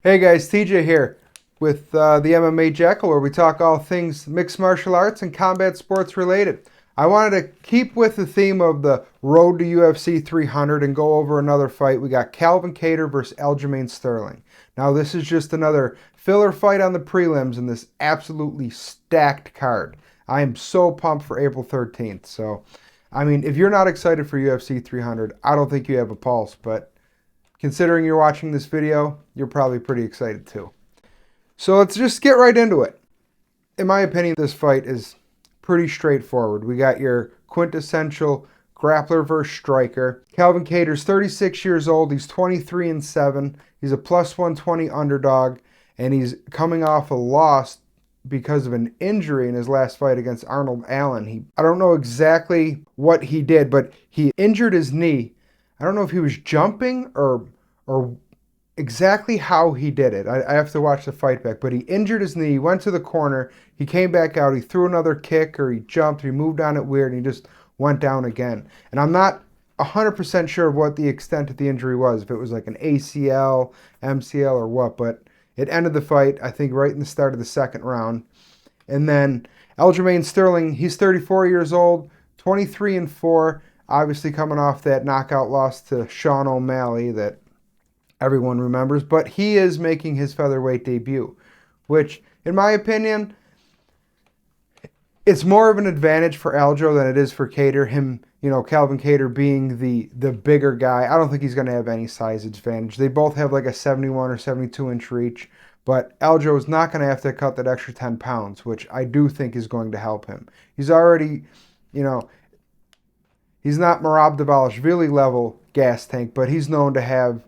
Hey guys, TJ here with the MMA Jackal, where we talk all things mixed martial arts and combat sports related. I wanted to keep with the theme of the road to UFC 300 and go over another fight. We got Calvin Kattar versus Aljamain Sterling. Now this is just another filler fight on the prelims in this absolutely stacked card. I am so pumped for April 13th. So, I mean, if you're not excited for UFC 300, I don't think you have a pulse, but considering you're watching this video, you're probably pretty excited too. So let's just get right into it. In my opinion, this fight is pretty straightforward. We got your quintessential grappler versus striker. Calvin Kattar's 36 years old. He's 23-7. He's a plus 120 underdog, and he's coming off a loss because of an injury in his last fight against Arnold Allen. I don't know exactly what he did, but he injured his knee. I don't know if he was jumping or exactly how he did it. I have to watch the fight back. But he injured his knee, he went to the corner, he came back out, he threw another kick, or he jumped, he moved on it weird, and he just went down again. And I'm not 100% sure of what the extent of the injury was, if it was like an ACL, MCL, or what, but it ended the fight, I think, right in the start of the second round. And then Aljamain Sterling, he's 34 years old, 23-4, obviously coming off that knockout loss to Sean O'Malley that everyone remembers, but he is making his featherweight debut, which, in my opinion, it's more of an advantage for Aljo than it is for Kattar. Calvin Kattar being the bigger guy, I don't think he's going to have any size advantage. They both have like a 71 or 72 inch reach, but Aljo is not going to have to cut that extra 10 pounds, which I do think is going to help him. He's already, he's not Merab Dvalishvili level gas tank, but he's known to have,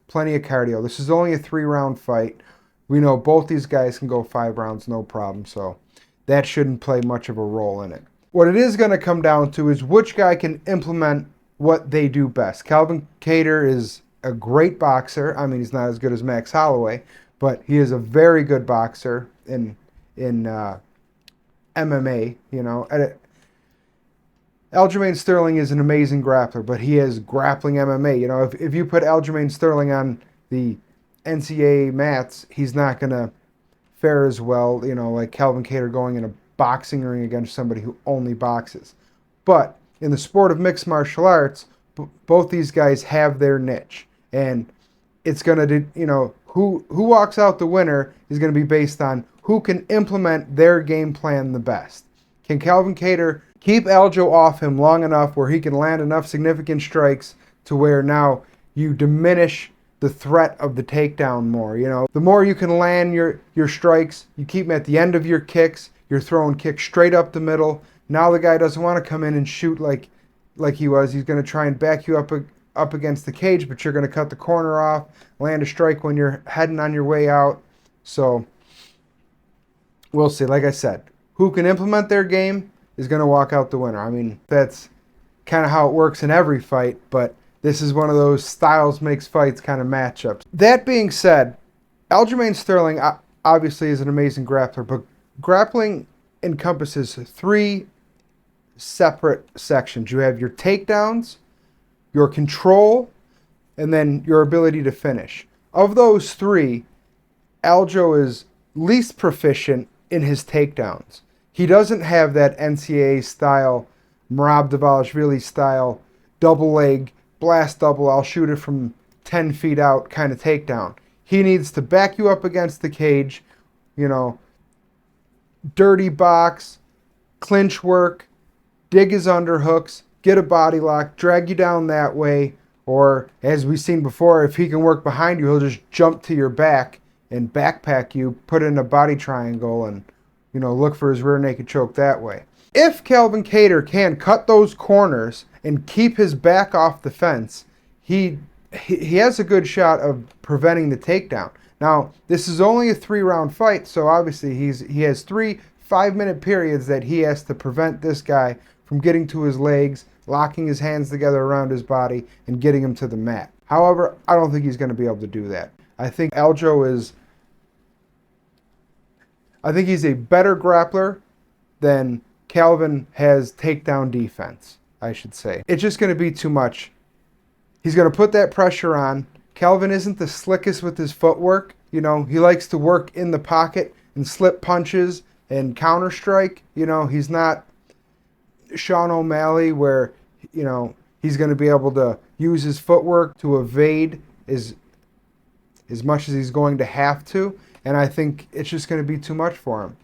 plenty of cardio. This is only a 3-round fight. We know both these guys can go 5 rounds, no problem, so that shouldn't play much of a role in it. What it is going to come down to is which guy can implement what they do best. Calvin Kattar is a great boxer. I mean, he's not as good as Max Holloway, but he is a very good boxer in MMA, Aljamain Sterling is an amazing grappler, but he is grappling MMA. If you put Aljamain Sterling on the NCAA mats, he's not going to fare as well, like Calvin Kattar going in a boxing ring against somebody who only boxes. But in the sport of mixed martial arts, both these guys have their niche. And it's going to, who walks out the winner is going to be based on who can implement their game plan the best. Can Calvin Kattar keep Aljo off him long enough where he can land enough significant strikes to where now you diminish the threat of the takedown more? The more you can land your strikes, you keep them at the end of your kicks, you're throwing kicks straight up the middle. Now the guy doesn't want to come in and shoot like he was. He's going to try and back you up against the cage, but you're going to cut the corner off, land a strike when you're heading on your way out. So we'll see. Like I said, who can implement their game is going to walk out the winner. I mean, that's kind of how it works in every fight, but this is one of those styles makes fights kind of matchups. That being said, Aljamain Sterling obviously is an amazing grappler, but grappling encompasses 3 separate sections. You have your takedowns, your control, and then your ability to finish. Of those 3, Aljo is least proficient in his takedowns. He doesn't have that NCAA style, Merab Dvalishvili style, double leg, blast double, I'll shoot it from 10 feet out kind of takedown. He needs to back you up against the cage, dirty box, clinch work, dig his underhooks, get a body lock, drag you down that way, or as we've seen before, if he can work behind you, he'll just jump to your back and backpack you, put in a body triangle, and look for his rear naked choke that way. If Calvin Kattar can cut those corners and keep his back off the fence, he has a good shot of preventing the takedown. Now, this is only a 3-round fight, so obviously he has 3 5-minute periods that he has to prevent this guy from getting to his legs, locking his hands together around his body, and getting him to the mat. However, I don't think he's going to be able to do that. I think he's a better grappler than Calvin has takedown defense, I should say. It's just going to be too much. He's going to put that pressure on. Calvin isn't the slickest with his footwork. You know, he likes to work in the pocket and slip punches and counter strike. You know, he's not Sean O'Malley where, you know, he's going to be able to use his footwork to evade as much as he's going to have to. And I think it's just going to be too much for him.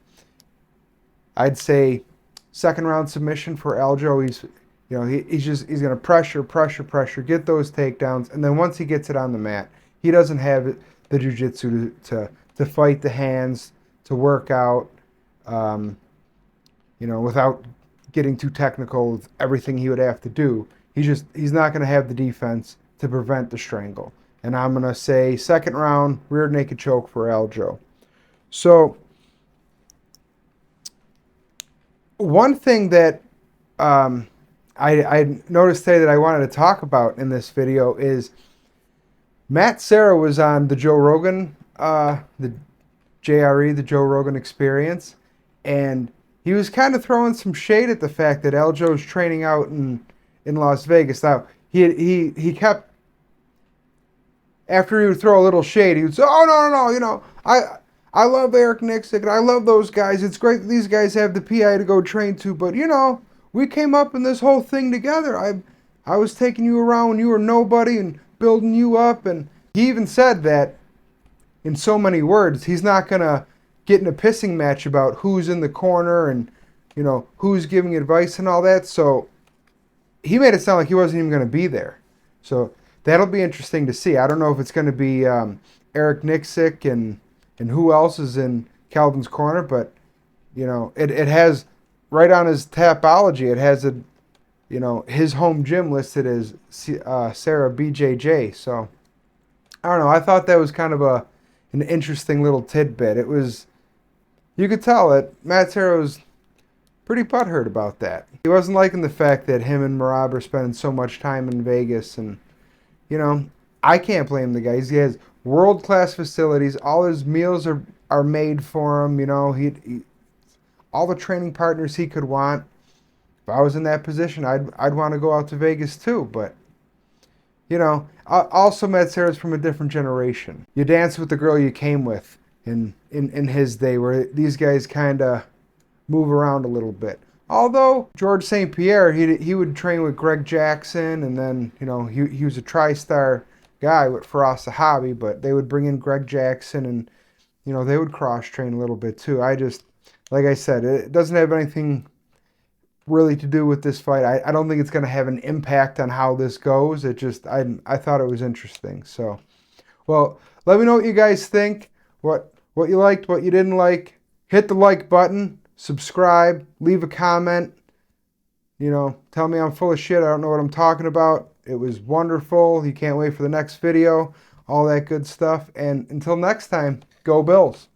I'd say second round submission for Aljo. He's going to pressure, get those takedowns, and then once he gets it on the mat, he doesn't have the jiu-jitsu to fight the hands, to work out, without getting too technical with everything he would have to do. He's not going to have the defense to prevent the strangle. And I'm going to say second round, rear naked choke for Aljo. So one thing that I noticed today that I wanted to talk about in this video is Matt Serra was on the Joe Rogan, the JRE, the Joe Rogan Experience, and he was kind of throwing some shade at the fact that Aljo's training out in Las Vegas. Now, he kept, after he would throw a little shade, he would say, oh, no, you know, I love Eric Nixick, and I love those guys. It's great that these guys have the PI to go train to, but, you know, we came up in this whole thing together. I was taking you around when you were nobody and building you up, and he even said that, in so many words, he's not going to get in a pissing match about who's in the corner and, you know, who's giving advice and all that. So he made it sound like he wasn't even going to be there. So that'll be interesting to see. I don't know if it's going to be Eric Nixick and who else is in Calvin's corner, but, you know, it has right on his Tapology, it has his home gym listed as Sarah BJJ. So I don't know. I thought that was kind of an interesting little tidbit. It was, you could tell that Matt Serra was pretty butthurt about that. He wasn't liking the fact that him and Merab are spending so much time in Vegas, and, you know, I can't blame the guy. He has world-class facilities. All his meals are made for him. You know, he all the training partners he could want. If I was in that position, I'd want to go out to Vegas too. But, you know, also Matt Serra's from a different generation. You dance with the girl you came with in his day, where these guys kind of move around a little bit. Although George St. Pierre, he would train with Greg Jackson, and then, you know, he was a tri-star guy with Faraz Sahabi, but they would bring in Greg Jackson, and, you know, they would cross-train a little bit too. Like I said, it doesn't have anything really to do with this fight. I don't think it's going to have an impact on how this goes. It just, I thought it was interesting. So, well, let me know what you guys think, what you liked, what you didn't like. Hit the like button, subscribe, leave a comment. You know, tell me I'm full of shit. I don't know what I'm talking about. It was wonderful. You can't wait for the next video. All that good stuff. And until next time, go Bills.